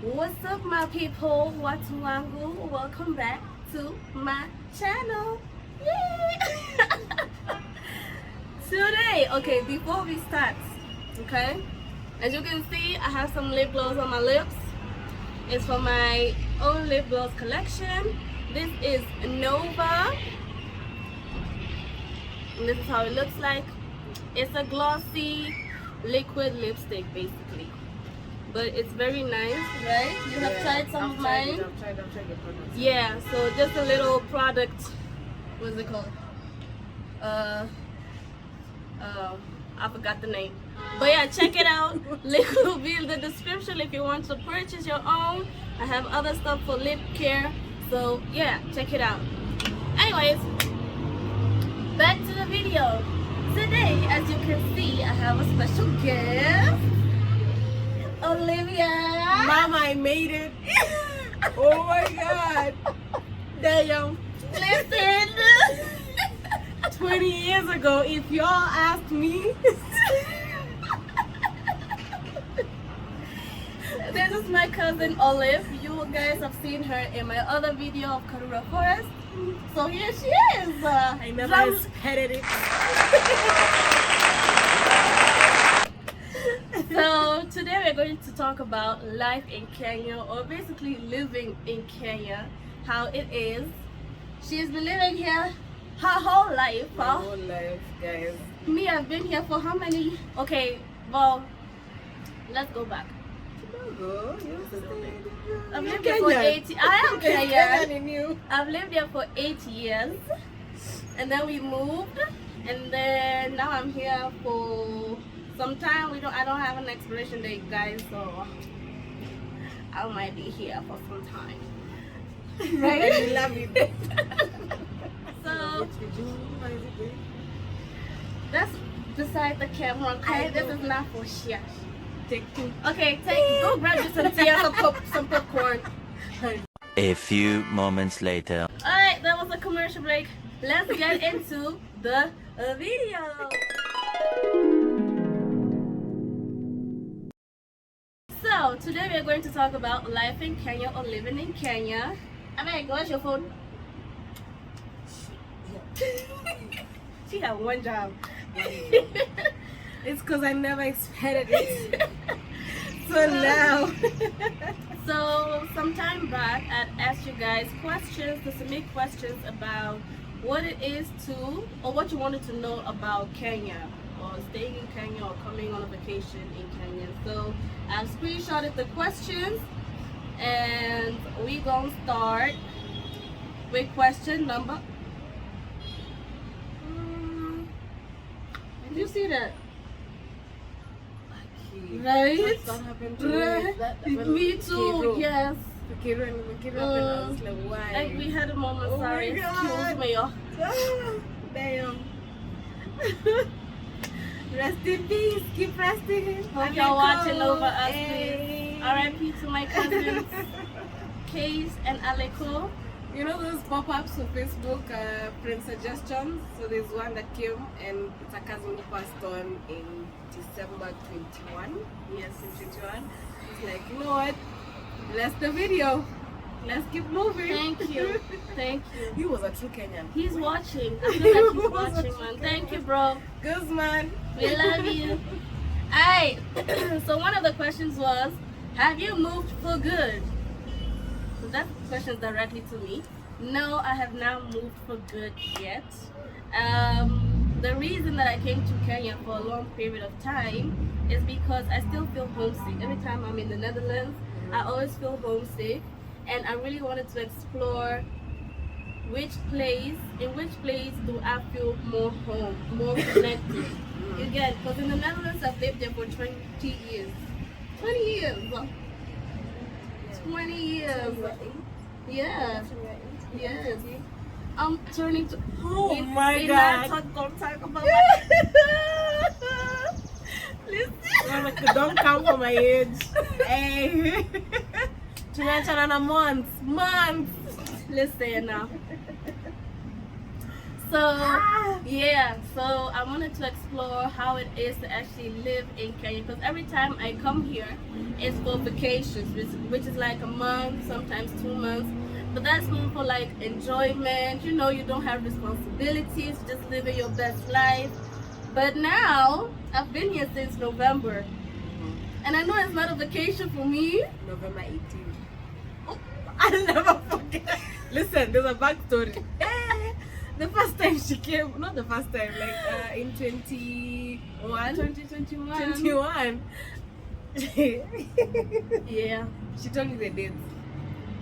What's up, my people? Watu wangu? Welcome back to my channel. Yay! Today, okay, before we start, okay, as you can see, I have some lip gloss on my lips. It's from my own lip gloss collection. This is Nova. And this is how it looks like. It's a glossy liquid lipstick, basically. But it's very nice, right? You have tried some of mine? I've tried your products. Yeah, so just a little product. What's it called? I forgot the name. But yeah, check it out. Link will be in the description if you want to purchase your own. I have other stuff for lip care. So yeah, check it out. Anyways, back to the video. Today, as you can see, I have a special gift. Olivia. Mama, I made it. Oh my god. Damn. Listen. 20 years ago, if y'all asked me. This is my cousin Olive. You guys have seen her in my other video of Karura Forest. So here she is. I never expected it. So today we're going to talk about life in Kenya, or basically living in Kenya, how it is. She's been living here her whole life. My whole life, guys. Me, I've been here for how many? Okay, well, let's go back. I've lived here for 8 years. I am Kenyan. I've lived here for 8 years, and then we moved, and then now I'm here for some time. I don't have an expiration date, guys, so I might be here for some time. Right? I love it. So that's beside the camera. Okay, this is not for shit. Take two. Okay, go grab you some tea and some popcorn. A few moments later. Alright, that was a commercial break. Let's get into the video. So, today we are going to talk about life in Kenya or living in Kenya. Ameg, what's your phone? She had one job. It's because I never expected it. So now. So some time back, I'd asked you guys questions, to submit questions about what it is to, or what you wanted to know about Kenya, or staying in Kenya, or coming on a vacation in Kenya. So I've screenshotted the questions, and we gonna start with question number. Did you see that? Right? That happened to Right. me. Me too, yes. I was like, why? Like we had a moment, Oh sorry, my God. excuse me. Damn. Rest in peace. Keep resting. Hope y'all watching over us, please. R.I.P. to my cousins, Case and Aleko. You know those pop-ups on Facebook, friend suggestions? So there's one that came, and it's a cousin who passed on in December 21. Yes, in 21. It's like, you know what? Let's the video. Let's keep moving. Thank you. Thank you. He was a true Kenyan. He's watching. I feel like he's watching, man. Thank you, bro. Good man. We love you. Alright, so one of the questions was, have you moved for good? So that question is directly to me. No, I have not moved for good yet. The reason that I came to Kenya for a long period of time is because I still feel homesick. Every time I'm in the Netherlands, I always feel homesick, and I really wanted to explore in which place do I feel more home, more connected. You get, because in the Netherlands I've lived there for 20 years. 20 years. 20 years. Yeah. Yes. I'm turning to. Oh my God. Don't talk about that. Listen. Don't come for my age. Hey. Tunaachana na months. Listen now. Yeah, so I wanted to explore how it is to actually live in Kenya, because every time I come here, it's for vacations, which is like a month, sometimes 2 months. But that's more for like enjoyment. You know, you don't have responsibilities, just living your best life. But now I've been here since November, and I know it's not a vacation for me. November 18th. I'll never forget. Listen, there's a backstory. The first time she came, not the first time, like in 2021. Yeah. She told me the dates.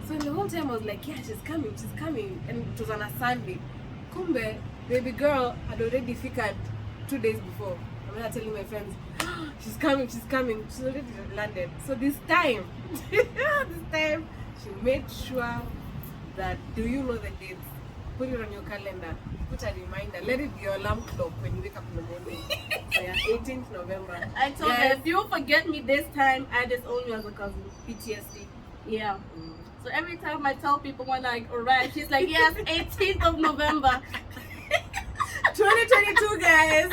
So the whole time I was like, yeah, she's coming. And it was on a Sunday. Kumbe, baby girl had already figured 2 days before. I'm not telling my friends, she's coming. She's already landed. So this time, she made sure that, do you know the dates? Put it on your calendar. Put a reminder. Let it be your alarm clock when you wake up in the morning. So yeah, 18th November. I told her, if you forget me this time, I disown you as a cousin. PTSD. Yeah. So every time I tell people when I arrive, she's like, yes, 18th of November. 2022, guys.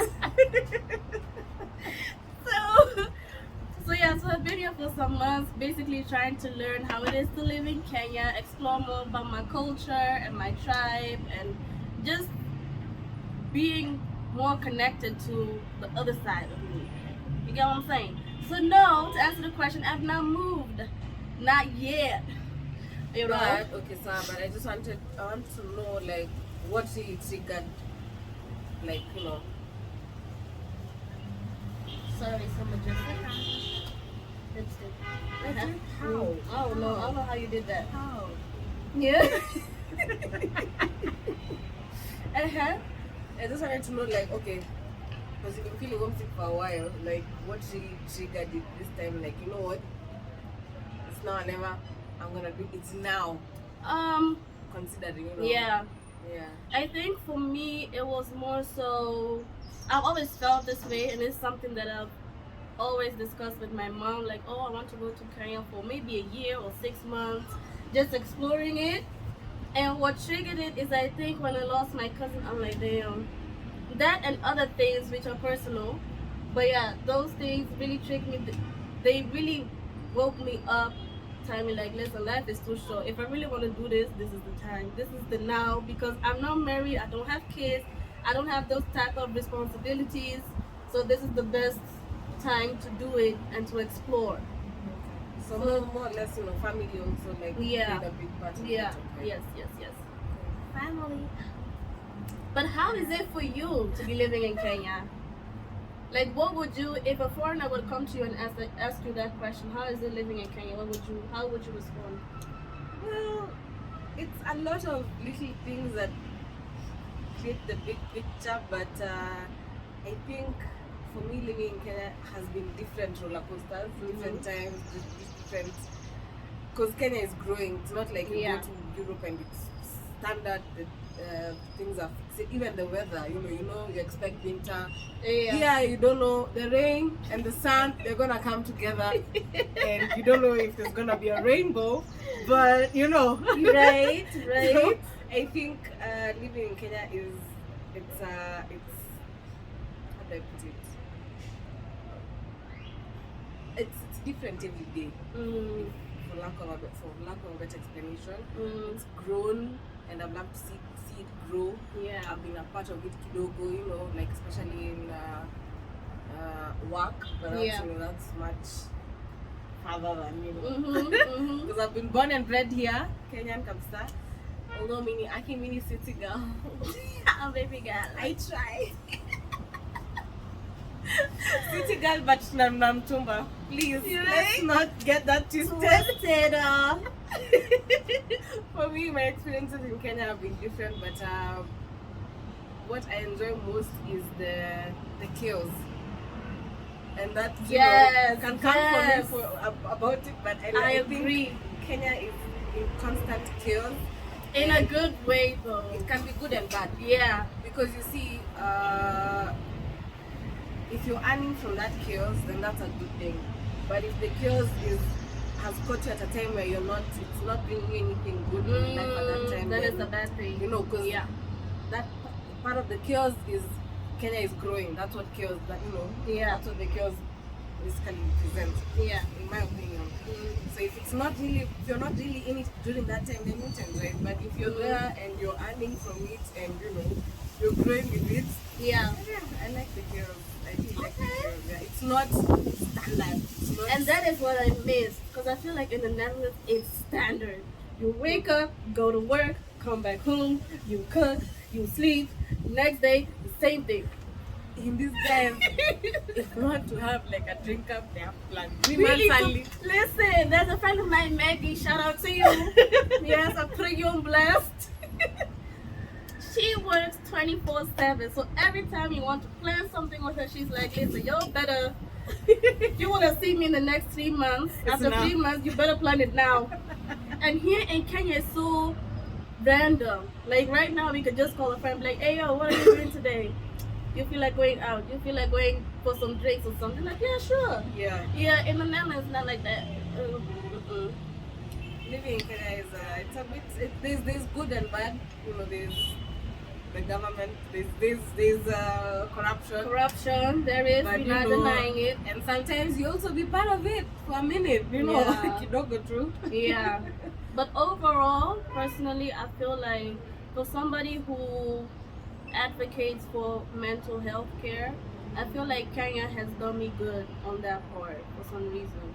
So I've been here for some months, basically trying to learn how it is to live in Kenya, explore more about my culture and my tribe, and just being more connected to the other side of me. You get what I'm saying? So no, to answer the question, I've not moved. Not yet. You know? But, okay, sir, but I want to know, like, what really triggered, like, you know. Sorry, someone just lipstick. How? Oh no, I don't know how you did that. How? Yeah. I just wanted to know, like, okay, because you've been feeling homesick for a while, like, what really triggered it this time? Like, you know what? It's now or never. I'm gonna do it now. Considering, you know. Yeah. Yeah. I think for me, it was more so. I've always felt this way, and it's something that I've always discussed with my mom. Like, oh, I want to go to Kenya for maybe a year or 6 months, just exploring it. And what triggered it is, I think when I lost my cousin, I'm like, damn. That and other things which are personal, but yeah, those things really triggered me. They really woke me up. Tell me, like, listen, life is too short. If I really want to do this, this is the time. This is the now, because I'm not married. I don't have kids. I don't have those type of responsibilities. So this is the best time to do it and to explore. So more or less, you know, family also, like, played a big part in it. Yes. Family. But how is it for you to be living in Kenya? Like, what would you, if a foreigner would come to you and ask you that question, how is it living in Kenya? How would you respond? Well, it's a lot of little things that create the big picture, but I think for me, living in Kenya has been different roller coasters, different times, different. Because Kenya is growing. It's not like you go to Europe and it's standard. Things are fixed. Even the weather, you know, you expect winter. Here, you don't know the rain and the sun. They're gonna come together, and you don't know if there's gonna be a rainbow. But you know, right. So, I think living in Kenya it's how do I put it? It's different every day. For lack of a better explanation, it's grown, and I've loved to see it grow. Yeah, I've been a part of it kidogo, you know, like especially in work, but that's, you know, that's much further than, you know, because I've been born and bred here, Kenyan kabisa. Although mini city girl, oh, baby girl, I try. City girl, but namtumba. Please, let's not get that twisted. For me, my experiences in Kenya have been different, but what I enjoy most is the chaos. And that you know, can come from me about it, but I agree. Think Kenya is in constant chaos. In a good way, though. It can be good and bad. Yeah. Because you see, if you're earning from that chaos, then that's a good thing. But if the chaos has caught you at a time where it's not bringing you anything good in life at that time, then it's a bad thing. You know, because that part of the chaos is Kenya is growing. That's what chaos, that that's what the chaos basically presents. Yeah. In my opinion. So if you're not really in it during that time, then you won't enjoy it. But if you're there and you're earning from it and you're growing with it, yeah, I like the chaos. I do like the chaos. Yeah. It's not standard. And that is what I miss, because I feel like in the Netherlands it's standard. You wake up, go to work, come back home, you cook, you sleep, next day the same thing. In this time, if you want to have like a drink up, they have planned 3 Really, months early. listen, there's a friend of mine, Maggie, shout out to you. Yes, I put you on blast. She works 24/7, so every time you want to plan something with her, she's like, listen, you better, you want to see me in the next 3 months. After 3 months, you better plan it now. And here in Kenya, it's so random. Like right now, we could just call a friend and be like, hey, yo, what are you doing today? You feel like going out? You feel like going for some drinks or something? Like, yeah, sure. Yeah. Yeah, in the Netherlands, it's not like that. Living in Kenya is it's a bit. There's good and bad. There's the government. There's corruption. Corruption, there is. But, We're not denying it. And sometimes you also be part of it for a minute. Yeah. You don't go through. Yeah. But overall, personally, I feel like for somebody who advocates for mental health care, I feel like Kenya has done me good on that part for some reason.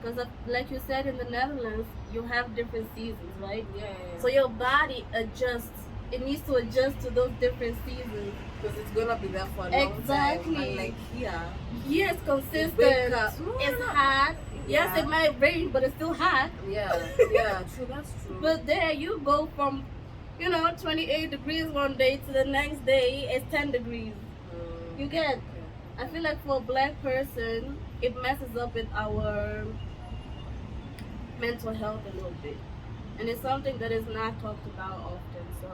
Because like you said, in the Netherlands, you have different seasons, right? Yeah. So your body adjusts. It needs to adjust to those different seasons. Because it's gonna be there for a long Exactly. time. And like here, Yes, consistent. wake up. No, It's no. hot. Yes, Yeah. it might rain, but it's still hot. Yeah, true, that's true. But there you go from, 28 degrees one day to the next day it's 10 degrees. You get? I feel like for a black person, it messes up with our mental health a little bit. And it's something that is not talked about often. So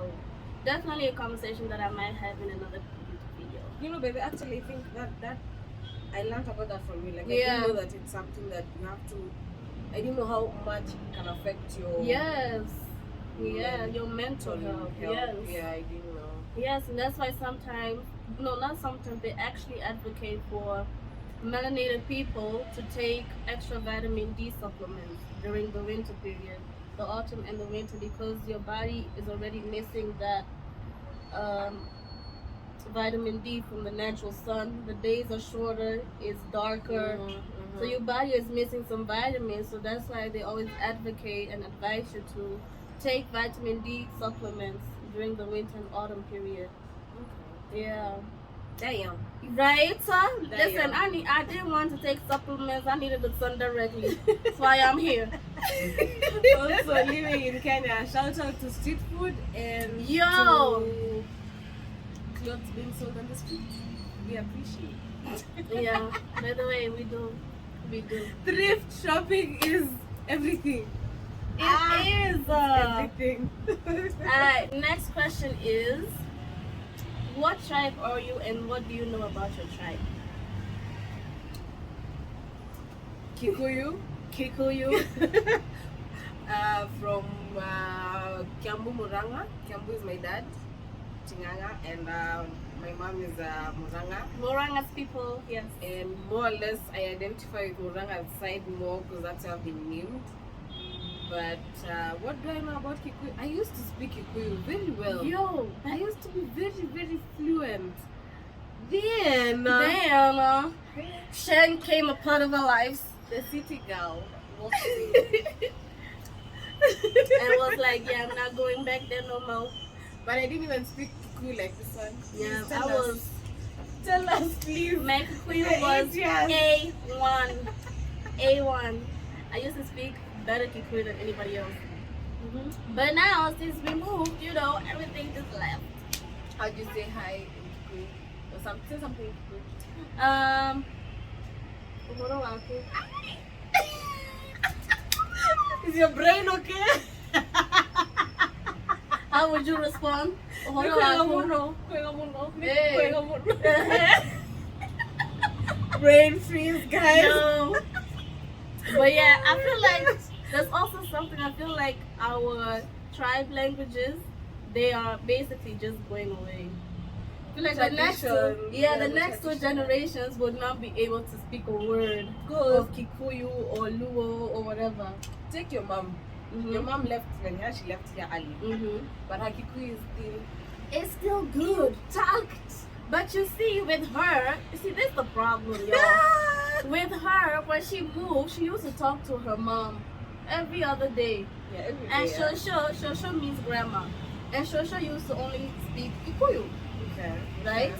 definitely a conversation that I might have in another YouTube video. Baby, actually, I think that I learned about that from you. Like, I Yeah. didn't know that it's something that you have to. I didn't know how much it can affect your. Yes. Yeah, your mental mental health. health. Yes. Yeah, I didn't know. Yes, and that's why sometimes, no, not sometimes, they actually advocate for melanated people to take extra vitamin D supplements during the winter period, the autumn and the winter, because your body is already missing that vitamin D from the natural sun. The days are shorter, it's darker, so your body is missing some vitamins. So that's why they always advocate and advise you to take vitamin D supplements during the winter and autumn period. Yeah. Damn. Right? Listen, I didn't want to take supplements. I needed the sun directly. That's why I'm here. Also, living in Kenya, shout out to street food and Yo! to clothes being sold on the streets. We appreciate it. Yeah. By the way, we do. Thrift shopping is everything. It is. Everything. Alright, next question is, what tribe are you and what do you know about your tribe? Kikuyu. Kikuyu. From Kiambu, Muranga. Kiambu is my dad, Chinganga, and my mom is Muranga. Moranga's people, yes. And more or less, I identify with Muranga's side more because that's how I've been named. But what do I know about Kikuyu? I used to speak Kikuyu very well. Yo, I used to be very, very fluent. Then, damn, Shen came a part of our lives. the city girl walked in. And was like, yeah, I'm not going back there no more. But I didn't even speak Kikuyu like this one. Yeah, Please tell us, please. My Kikuyu was Yes. A1. A1. I used to speak better Kikuyu than anybody else. But now, since we moved, everything just left. How'd you say hi in Kikuyu? Or say something in Kikuyu? Uhoro wako. Is your brain okay? How would you respond? Uhoro wako. Hey. Brain freeze, guys. No. But yeah, I feel like there's also something, I feel like our tribe languages, they are basically just going away. feel like the next two, the next two generations would not be able to speak a word of Kikuyu or Luo or whatever. Take your mom. Your mom left when she left here early. But her Kikuyu is still... It's still good. Tact. But you see, with her, this is the problem, y'all. With her, when she moved, she used to talk to her mom every other day. Yeah, every day. And Shosho means grandma. And Shosho used to only speak Kikuyu. Okay. Right?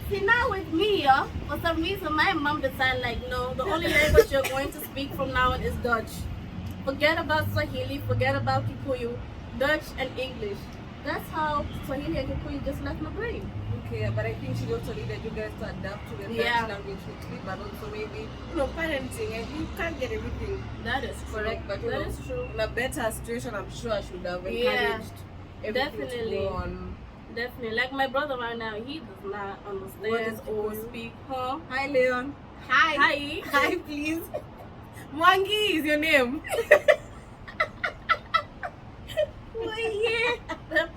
See, now with me, for some reason, my mom decided, like, no, the only language you're going to speak from now on is Dutch. Forget about Swahili, forget about Kikuyu, Dutch and English. That's how Swahili and Kikuyu just left my brain. Okay, but I think she also needed you guys to adapt to the Dutch language quickly, but also maybe, parenting, and you can't get everything. That is correct, but that is true. In a better situation, I'm sure I should have encouraged everything to go on. Definitely. Like my brother right now, he does not understand or speak. Huh? Hi, Leon. Hi. Hi. Hi, please. Mwangi is your name.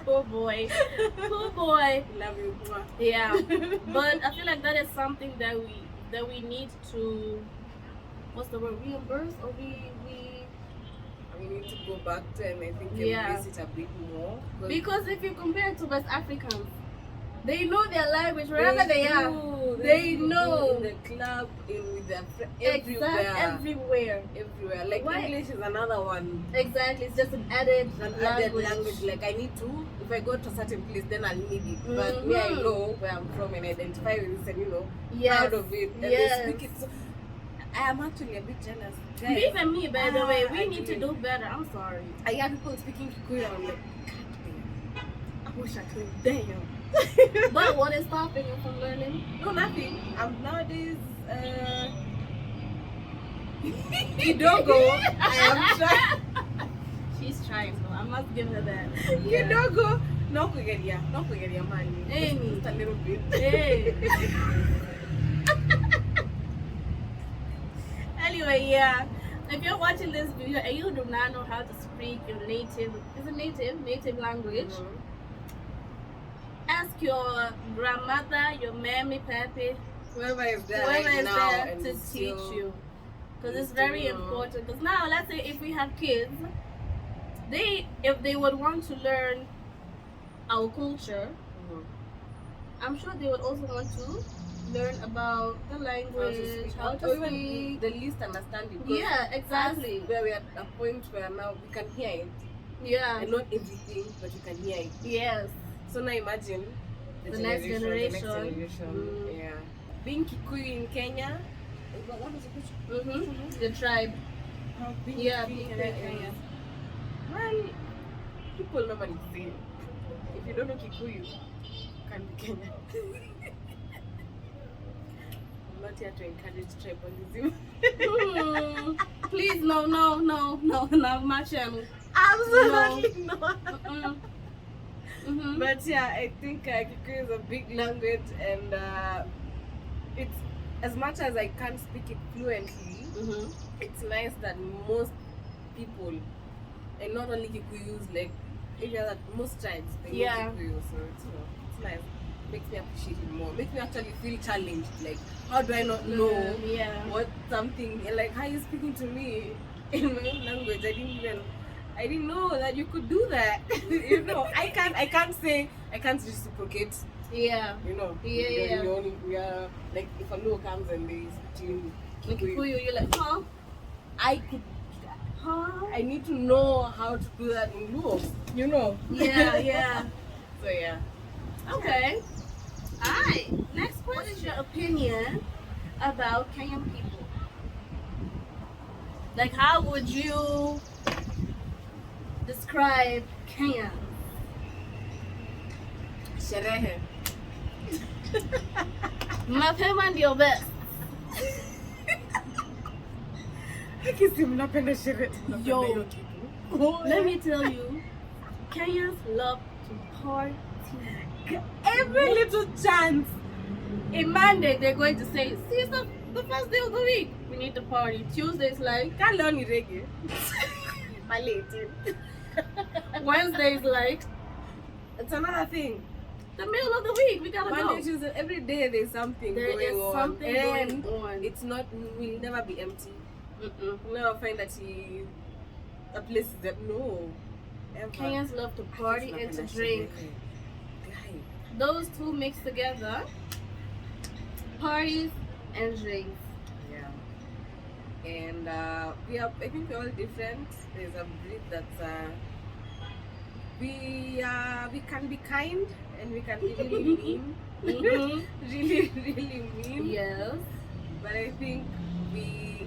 Poor boy. Poor boy. Love you. Yeah. But I feel like that is something that we need to, what's the word, reimburse, or we need to go back to and I think embrace it a bit more. Because if you compare it to West Africans, they know their language wherever they are. They know. In the club, with their friends, everywhere. Like English is another one. Exactly, it's just an added language. Like I need to, if I go to a certain place, then I'll need it. But me, I know where I'm from and identify with this and proud of it. And they speak it. So I am actually a bit jealous. Guys, even me, by the way, we need to do better. I'm sorry. I hear people speaking Kikuyu and I'm like, God damn. I wish I could. Damn. But what is stopping you from learning? No, nothing. I'm nowadays Kidogo. I am trying. She's trying, so I must give her that. Kidogo. No kugeria money. Hey. Just a little bit. Hey. Anyway, yeah. If you're watching this video and you do not know how to speak your native language, ask your grandmother, your mammy, pappy, whoever is there to teach you, because it's very important. Because now, let's say if we have kids, if they would want to learn our culture, I'm sure they would also want to learn about the language, how to speak, the least understanding. Yeah, exactly. Where we are at a point where now we can hear it. Yeah. And not everything, but you can hear it. Yes. So now imagine the next generation. Yeah. Being Kikuyu in Kenya. What was the question? The tribe. Being Kikuyu in Kenya. Well, people normally say, if you don't know Kikuyu, you can be Kenyan. I'm not here to encourage tribalism. Please, no, my channel. Absolutely not. But yeah, I think Kikuyu is a big language, and it's, as much as I can't speak it fluently, it's nice that most people, and not only Kikuyus, like most tribes, they know Kikuyu, so it's nice. Makes me appreciate it more. Makes me actually feel challenged. Like, how do I not know what something, like, how are you speaking to me in my own language? I didn't know that you could do that. I can't reciprocate. Yeah. We are like, if a Luo comes and they speak to Kikuyu, you're like, huh? I need to know how to do that in Luo. Yeah. So yeah. Okay. Alright. Next question. What is your opinion about Kenyan people? Like, how would you describe Kenya? Sherehe. Mapema ndio best. Yo, let me tell you, Kenyans love to party. Every little chance. In Monday, they're going to say, see, it's the first day of the week. We need to party. Tuesday's like, can't learn reggae. Wednesday's like, it's another thing. the middle of the week. We gotta Monday, go. Tuesday, every day there's something There going is on. something And going on. it's not, we'll never be empty. Mm-mm. We'll never find that a place is that, no. Ever. Kenyans love to party and to drink. Guy. Those two mixed together, parties and drinks. Yeah. And I think we're all different. There's a breed that's we can be kind and we can be really mean. Mhm. Really, really mean. Yes. But I think we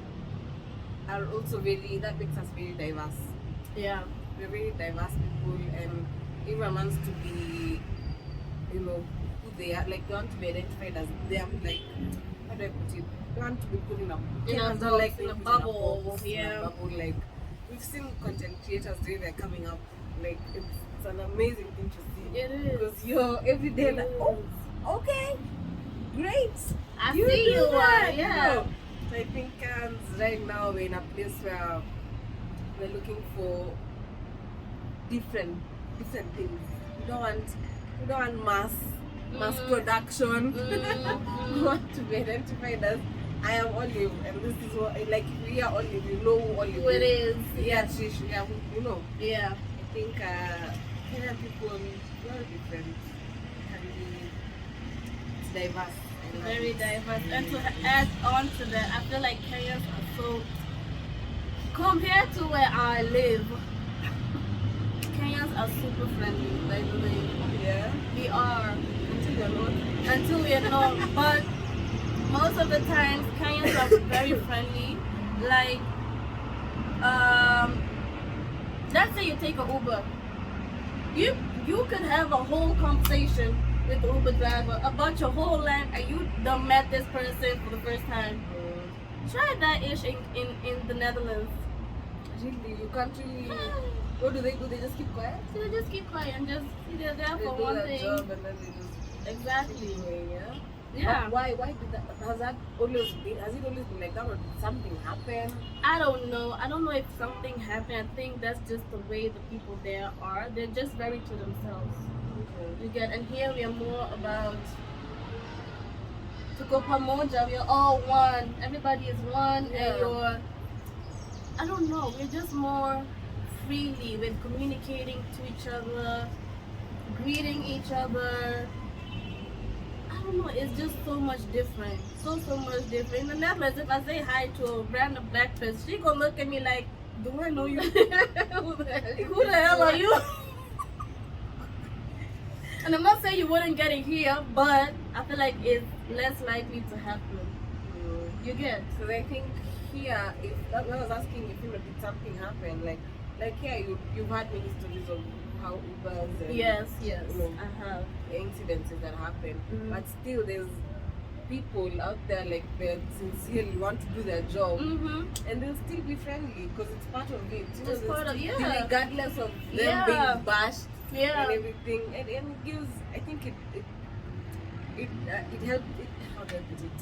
are also that makes us very diverse. Yeah. We're very diverse people, and everyone wants to be, who they are. Like, they want to be identified as them. Like, how do I put it? They want to be put in a bubble. Yeah. Like, we've seen content creators doing that coming up. Like, it's an amazing thing to see. It is. Because you're every day like, oh, okay, great. I see you. Yeah. So I think right now we're in a place where we're looking for different things. We don't want mass production. We want to be identified as I am Olive, and this is what, like, if we are Olive, you know who Olive Who it is. Yeah, Trish, yeah, you know. Yeah. I think Kenyan people are different. Can be diverse. Very diverse. And to add on to that, I feel like Kenyans are so, compared to where I live, Kenyans are super friendly, by the way. Yeah. We are. Until you're not. Until we are not. But most of the times, Kenyans are very friendly. Like, let's say you take an Uber. You could have a whole conversation with the Uber driver about your whole life, and you done met this person for the first time. Try that ish in the Netherlands. Really, you can't really. What do? They just keep quiet? So they just keep quiet and just they're there They for do one their thing. job and then they just Exactly. keep going, yeah? Yeah. But why did that? Has it always been like that, or did something happen? I don't know. I don't know if something happened. I think that's just the way the people there are. They're just very to themselves. Okay. You get, and here we are more about tuko pamoja. We are all one. Everybody is one, Yeah. and you're. I don't know. We're just more freely with communicating to each other, greeting each other. I don't know. It's just so much different. So much different. In the Netherlands, if I say hi to a random black person, she gonna look at me like, "Do I know you? Who the hell are you?" And I'm not saying you wouldn't get it here, but I feel like it's less likely to happen. You get? Because I think here, if that I was asking if did something happen, like here you've had many stories of how Ubers and Yes, you know, I have. incidences that happen, Mhm. but still there's people out there like that sincerely want to do their job, and they'll still be friendly because it's part of it. You know, It's part of regardless of them Yeah. being bashed Yeah. and everything, and it gives. I think it helps. How do I put it?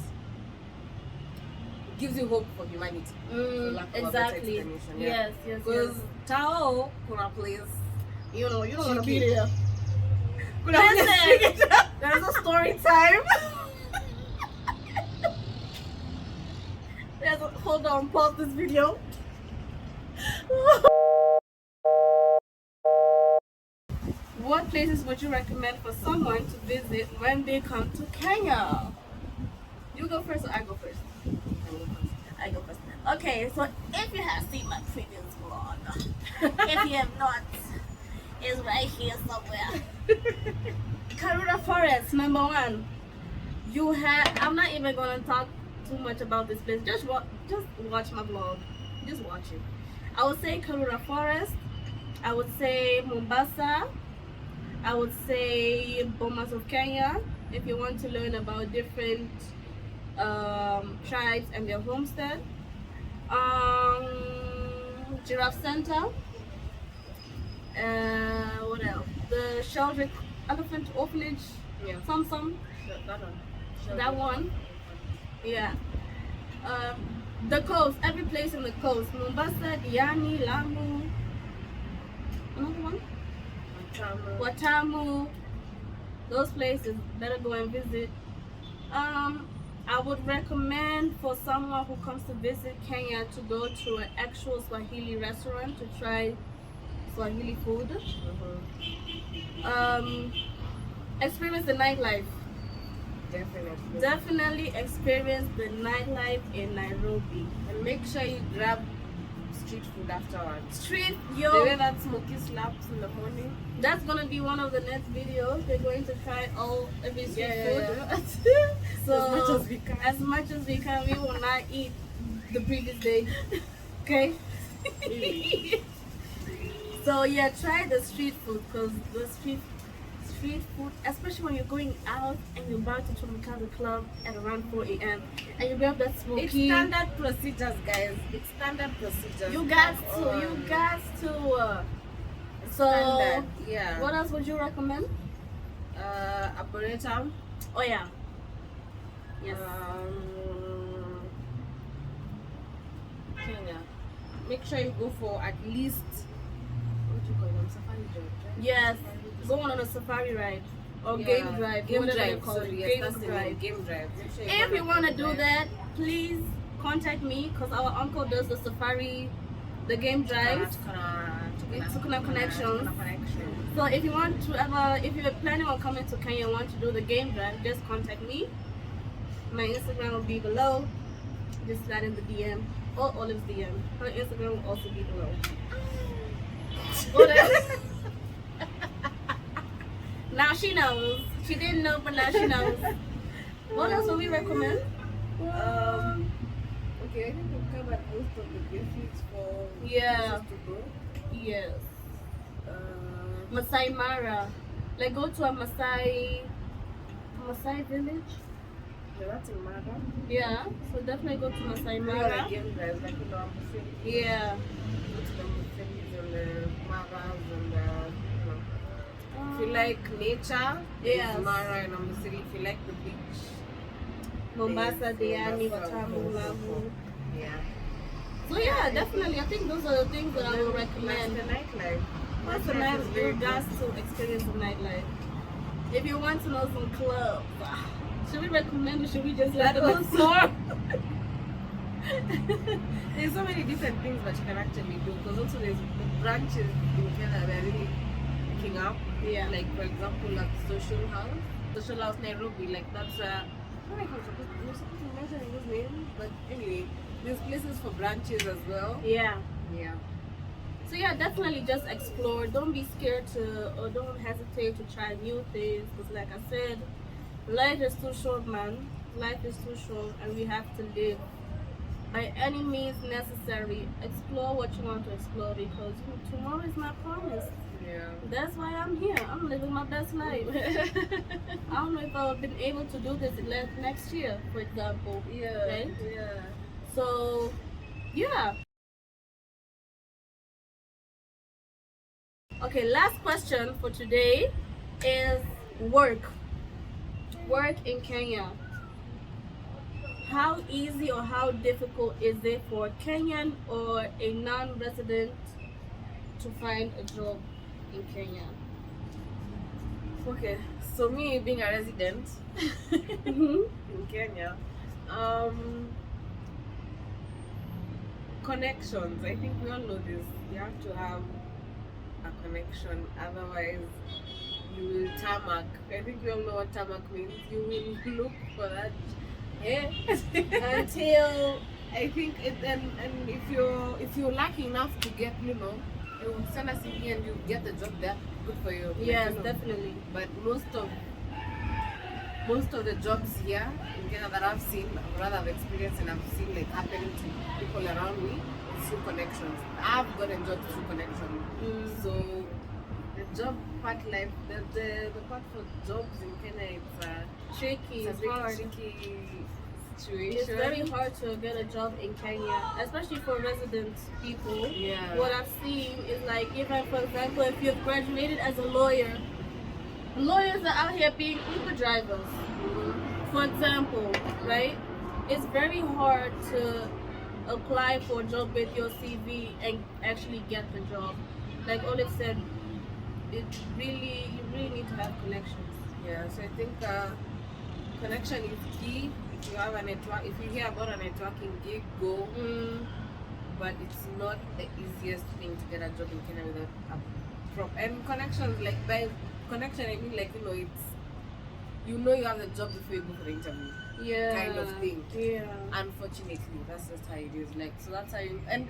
It gives you hope for humanity. for lack of a better Exactly. explanation, yeah. Yes. Because Tao, kuna place. You don't want to Chicken. be there. Kuna place Listen, there's a story time. Hold on, pause this video. What places would you recommend for someone to visit when they come to Kenya? You go first or I go first? I go first. Okay, so if you have seen my previous vlog, if you have not, it's right here somewhere. Karura Forest, number one. You have. I'm not even gonna talk too much about this place. Just watch my vlog. Just watch it. I would say Karura Forest. I would say Mombasa. I would say Bomas of Kenya. If you want to learn about different tribes and their homestead. Giraffe Center. What else? The Sheldrick Elephant Orphanage. Yeah. Some. That one. That one. Yeah. The coast. Every place in the coast. Mombasa, Diani, Lamu. Another one. Watamu. Those places better go and visit. I would recommend for someone who comes to visit Kenya to go to an actual Swahili restaurant to try Swahili food. Experience the nightlife. Definitely experience the nightlife in Nairobi. And make sure you grab street food afterwards. The way that smoky slaps in the morning. That's gonna be one of the next videos. We're going to try every street food. So as much as we can, we will not eat the previous day. Okay. So yeah, try the street food, because the street food, especially when you're going out and you're about to Chomikaze club at around 4 a.m. and you grab that smoky. It's standard procedures, guys. It's standard procedures. You got to. Standard, yeah. What else would you recommend? Operator. Oh yeah. Yes. Kenya. Make sure you go for at least, what do you call them? Safari drive, right? Yes. Go on a safari ride or game drive. Game whatever drive. you call it. Yes, Game that's the drive. name. Game drive. Make sure If you want to do that, please contact me, because our uncle does the safari, the game drive. It's Tukuna Connections. So if you want to if you're planning on coming to Kenya and want to do the game drive, just contact me. My Instagram will be below. Just slide in the DM or Olive's DM. Her Instagram will also be below. What else? Now she knows. She didn't know, but now she knows. What else would we recommend? Okay, I think we've covered most of the basics for Yeah. places to go. Yes. Masai Mara. Like go to a Masai village. Yeah, that's in Mara. Yeah. So definitely go to Masai Or Mara. a game drive, like Yeah. go to the Museums and the Maras and the, if you like nature, Yes. there's Mara and Amboseli. If you like the beach, Mombasa, Diani, Mombasa, Watamu, Lamu. yeah. So yeah, definitely. I think those are the things that I will recommend. The nightlife. That's the night you guys to experience the nightlife. If you want to know some clubs, should we recommend or should we just let them explore? There's so many different things that you can actually do, because also there's the branches in Kenya that are really picking up. Yeah. Like for example, like Social House Nairobi, like that's I'm supposed to mention those names, but anyway, there's places for branches as well. Yeah. Yeah. So yeah, definitely just explore. Don't be scared or don't hesitate to try new things. Because like I said, life is too short, man. Life is too short, and we have to live by any means necessary. Explore what you want to explore, because tomorrow is not promised. Yeah. That's why I'm here. I'm living my best life. I don't know if I've been able to do this next year, for example. Yeah. Right? Yeah. So, yeah. Okay, last question for today is work. Work in Kenya. How easy or how difficult is it for a Kenyan or a non-resident to find a job in Kenya? Okay, so me being a resident in Kenya, connections. I think we all know this. You have to have a connection, otherwise you will tarmac. I think we all know what tarmac means. You will look for that until I think it, and if you're lucky enough to get, you send a CV and you get the job there, good for you. Yes, definitely. But most of the jobs here in Kenya that I've seen, or rather I've experienced and I've seen like happening to people around me, is through connections. I've gotten jobs through connections. So the job part, like the part for jobs in Kenya, it's Tricky. it's a hard. tricky situation. It's very hard to get a job in Kenya, especially for resident people. Yeah. What I've seen is like, even for example, if you've graduated as a lawyer, lawyers are out here being Uber drivers, for example, right? It's very hard to apply for a job with your CV and actually get the job. Like Olive said, you really need to have connections. Yeah, so I think connection is key. If you have a network, if you hear about a networking gig, go. But it's not the easiest thing to get a job in Kenya without and connections. Like by connection, I mean like it's you have the job before you go for the interview. Yeah. Kind of thing. Yeah. Unfortunately, that's just how it is. Like so that's how you, and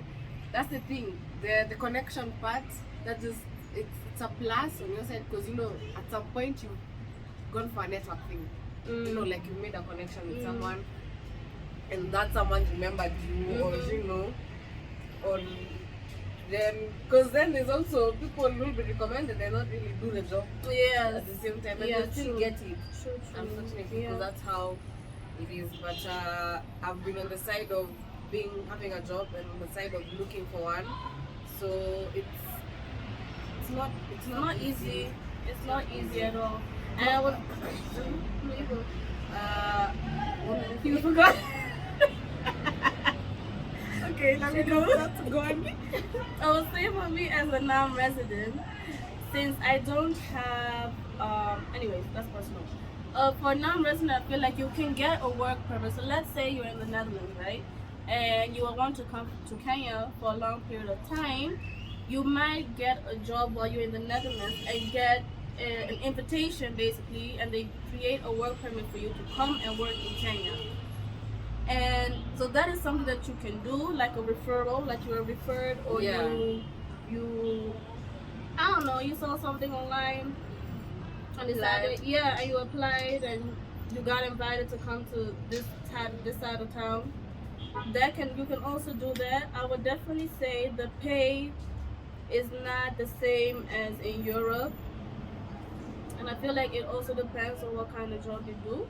that's the thing. The connection part that just it's a plus on your side because at some point you've gone for a network thing. Like you made a connection with someone, and that someone remembered you, or then because then there's also people who will be recommended they not really do the job at the same time, and they still get it. True. Unfortunately, because that's how it is. But I've been on the side of having a job and on the side of looking for one, so it's not easy. It's not easy at all. And I was you forgot. Okay, let me go. That's gone. I was saying for me as a non-resident, since I don't have anyways, that's personal. For non-resident, I feel like you can get a work permit. So let's say you're in the Netherlands, right? And you want to come to Kenya for a long period of time. You might get a job while you're in the Netherlands and get an invitation basically, and they create a work permit for you to come and work in Kenya. And so that is something that you can do, like a referral, like you were referred, or you I don't know, you saw something online and decided, and you applied and you got invited to come to this side of town. You can also do that. I would definitely say the pay is not the same as in Europe, and I feel like it also depends on what kind of job you do.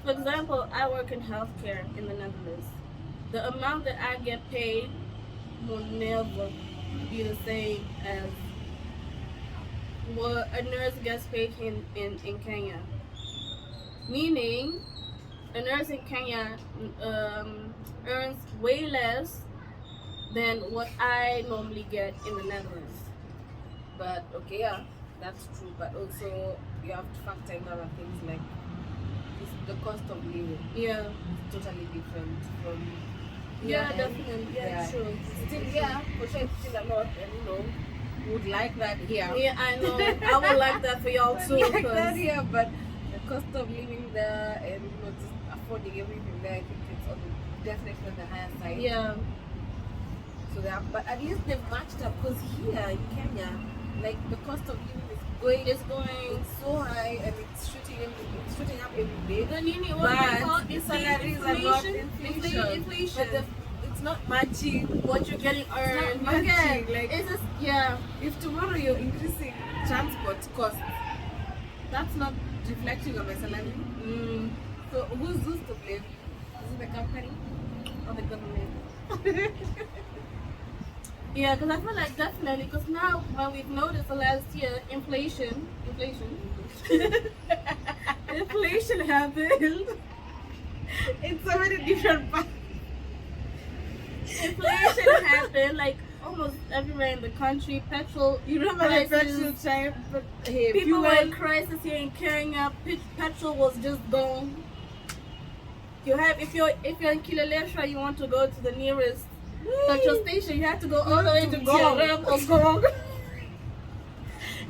For example, I work in healthcare in the Netherlands. The amount that I get paid will never be the same as what a nurse gets paid in Kenya. Meaning, a nurse in Kenya earns way less than what I normally get in the Netherlands. But okay, that's true. But also you have to factor in other things like the cost of living. Yeah, it's totally different from. Definitely. True. Still, for sure, it's still a lot, and would like that here. Yeah, I know. I would like that for y'all too. Like that here, but the cost of living there and just affording everything there, I think it's definitely on the higher side. Yeah. So but at least they've matched up because here in Kenya, like the cost of living is going so high and it's shooting up every day. Then you need but the salaries are not inflation. But it's not matching what you're getting earned. It's just if tomorrow you're increasing transport costs, that's not reflecting on my salary. So who's to blame? Is it the company or the government? Yeah, because I feel like definitely, because now when we've noticed the last year, inflation happened in so many different parts. Inflation happened like almost everywhere in the country. Petrol, you remember the petrol time? People were in crisis here in Kenya. Petrol was just gone. If you're in Kileleshwa, you want to go to the nearest petrol station, you have to go all the way to Gorem or Gong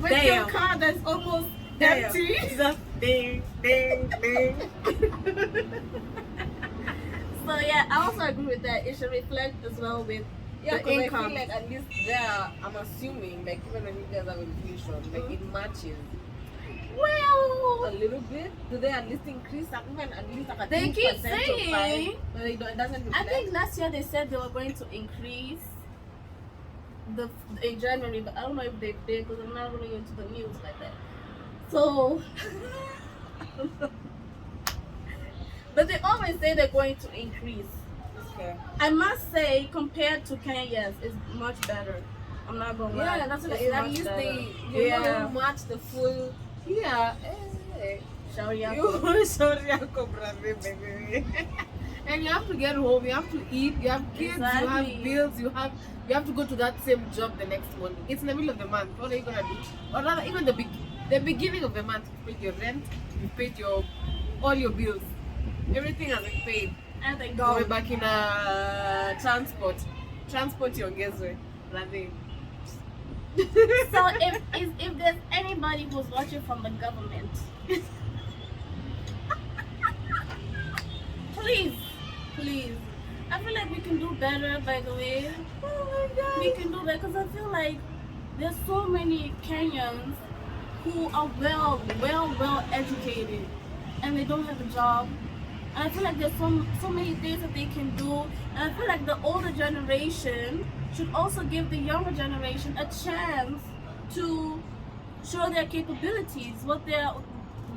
with your car that's almost empty. Just ding. So yeah, I also agree with that. It should reflect as well with the income. I feel like at least there, I'm assuming, like even when you guys have inflation, like it matches. Well, a little bit. Do they at least increase? Even at least like a they keep saying, but it doesn't reflect. I think last year they said they were going to increase in January, but I don't know if they did because I'm not really into the news like that. So, but they always say they're going to increase. Okay. I must say, compared to Kenya, yes, it's much better. I'm not gonna lie. Yeah, that's what at least they match the full. Yeah, and you have to get home, you have to eat, you have kids, you have bills, you have to go to that same job the next morning. It's in the middle of the month. What are you gonna do? Or rather, even the the beginning of the month, you paid your rent, you paid all your bills. Everything has been paid. And they We're go. back in transport. Transport iongezwe. Nothing. So if there's anybody who's watching from the government, please, I feel like we can do better. By the way, Oh my god. we can do that because I feel like there's so many Kenyans who are well educated and they don't have a job. And I feel like there's so many things that they can do. And I feel like the older generation should also give the younger generation a chance to show their capabilities,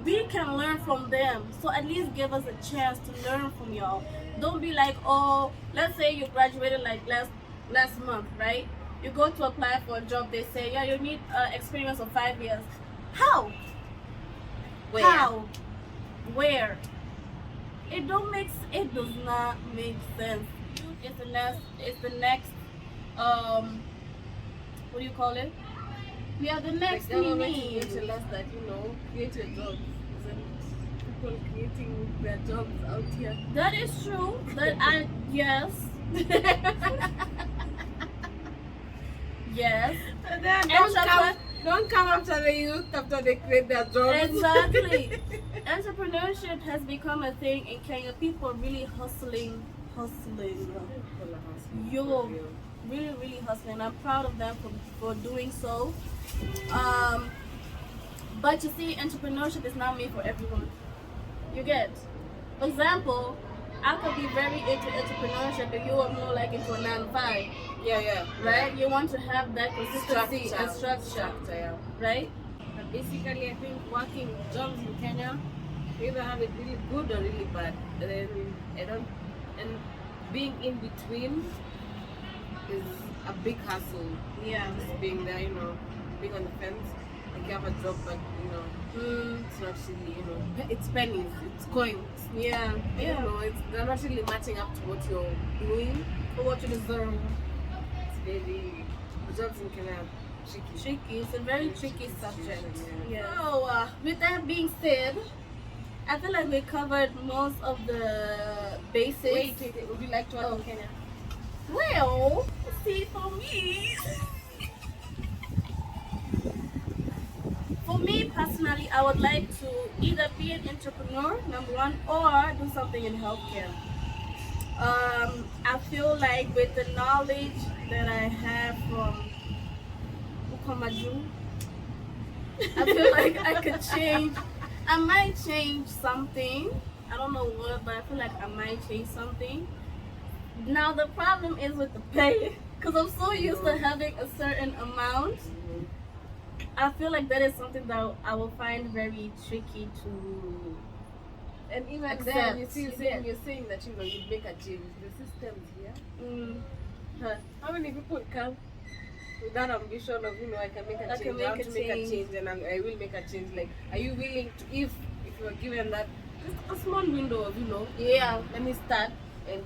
we can learn from them. So at least give us a chance to learn from y'all. Don't be like, oh, let's say you graduated like last month, right? You go to apply for a job, they say, yeah, you need experience of 5 years. How? Where? How? Where? It does not make sense. It's the next what do you call it? We are the next The government Nini. will tell us that, create your jobs. Isn't people creating their jobs out here? That is true. Yes. Yes. And then Entrepreneur- don't come after the youth after they create their jobs. Exactly. Entrepreneurship has become a thing in Kenya. People are really hustling. Yo, really hustling. I'm proud of them for doing so. But you see, entrepreneurship is not made for everyone. You get? For example, I could be very into entrepreneurship if you are more like into a 9-to-5, Yeah. right? You want to have that consistency and structure, yeah. right? But basically, I think working jobs in Kenya, you either have it really good or really bad. And being in between is a big hassle. Yeah. Just being there, being on the fence. Like you have a job, but it's not really, it's pennies, it's coins. Yeah. They're not really matching up to what you're doing For what you deserve. It's very, the jobs in Kenya are tricky. It's a very tricky subject. Yeah. So, with that being said, I feel like we covered most of the basics. Wait, would you like to work in Kenya? Well, see, for me personally, I would like to either be an entrepreneur, number one, or do something in healthcare. I feel like with the knowledge that I have from Ukomaju, I feel like I might change something. I don't know what, but I feel like I might change something. Now the problem is with the pay, because I'm so used to having a certain amount. I feel like that is something that I will find very tricky to. And even Accept. then, you're saying that you'd make a change. The systems here. How many people come with that ambition of I can make a change, I want to make a change, and I will make a change? Like, are you willing to, if you are given that just a small window of Yeah. let me start and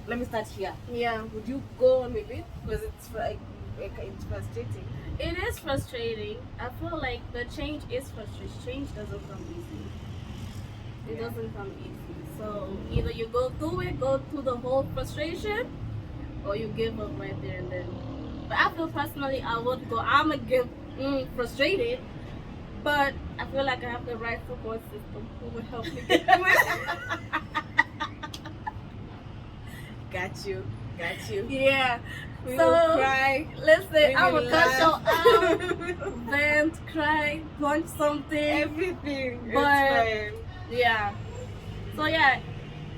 let me start here. Yeah. Would you go on with it? Because it's like it's frustrating. It is frustrating. I feel like the change is frustrating. Change doesn't come easy. It doesn't come easy. So either you go through the whole frustration, or you give up right there and then. But I feel personally I would go. I'm gonna give frustrated, but I feel like I have the right support system who will help me get through it. Got you. Yeah. We So, will cry. Listen, I will will cut laugh. your out, vent, cry, punch something. Everything. But- It's fine. Yeah. So yeah,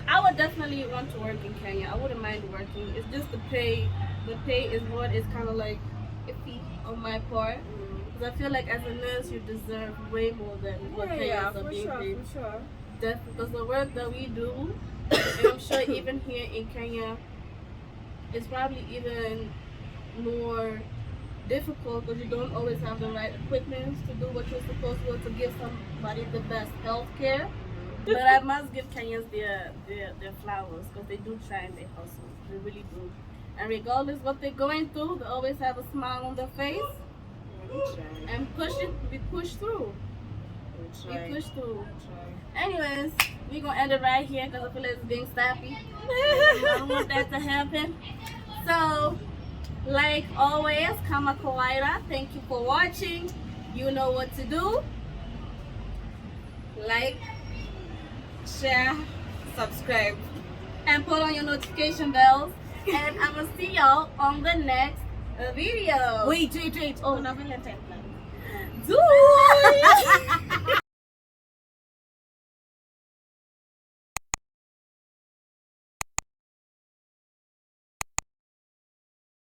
I would definitely want to work in Kenya. I wouldn't mind working. It's just the pay. The pay is what is kind of like iffy on my part. Because I feel like as a nurse, you deserve way more than what Kenyans are for being sure, paid. for sure. Because the work that we do, and I'm sure even here in Kenya, it's probably even more difficult because you don't always have the right equipment to do what you're supposed to give somebody the best health care. But I must give Kenyans their flowers because they do try and they hustle. They really do. And regardless what they're going through, they always have a smile on their face. And we push through. We push through. Anyways, we're gonna end it right here because I feel like it's being sappy. I don't want that to happen. So, like always, kama kawaida, thank you for watching. You know what to do. Like, share, subscribe, and put on your notification bells. And I'm gonna see y'all on the next video. wait. Oh, no Valentine plan. Do it!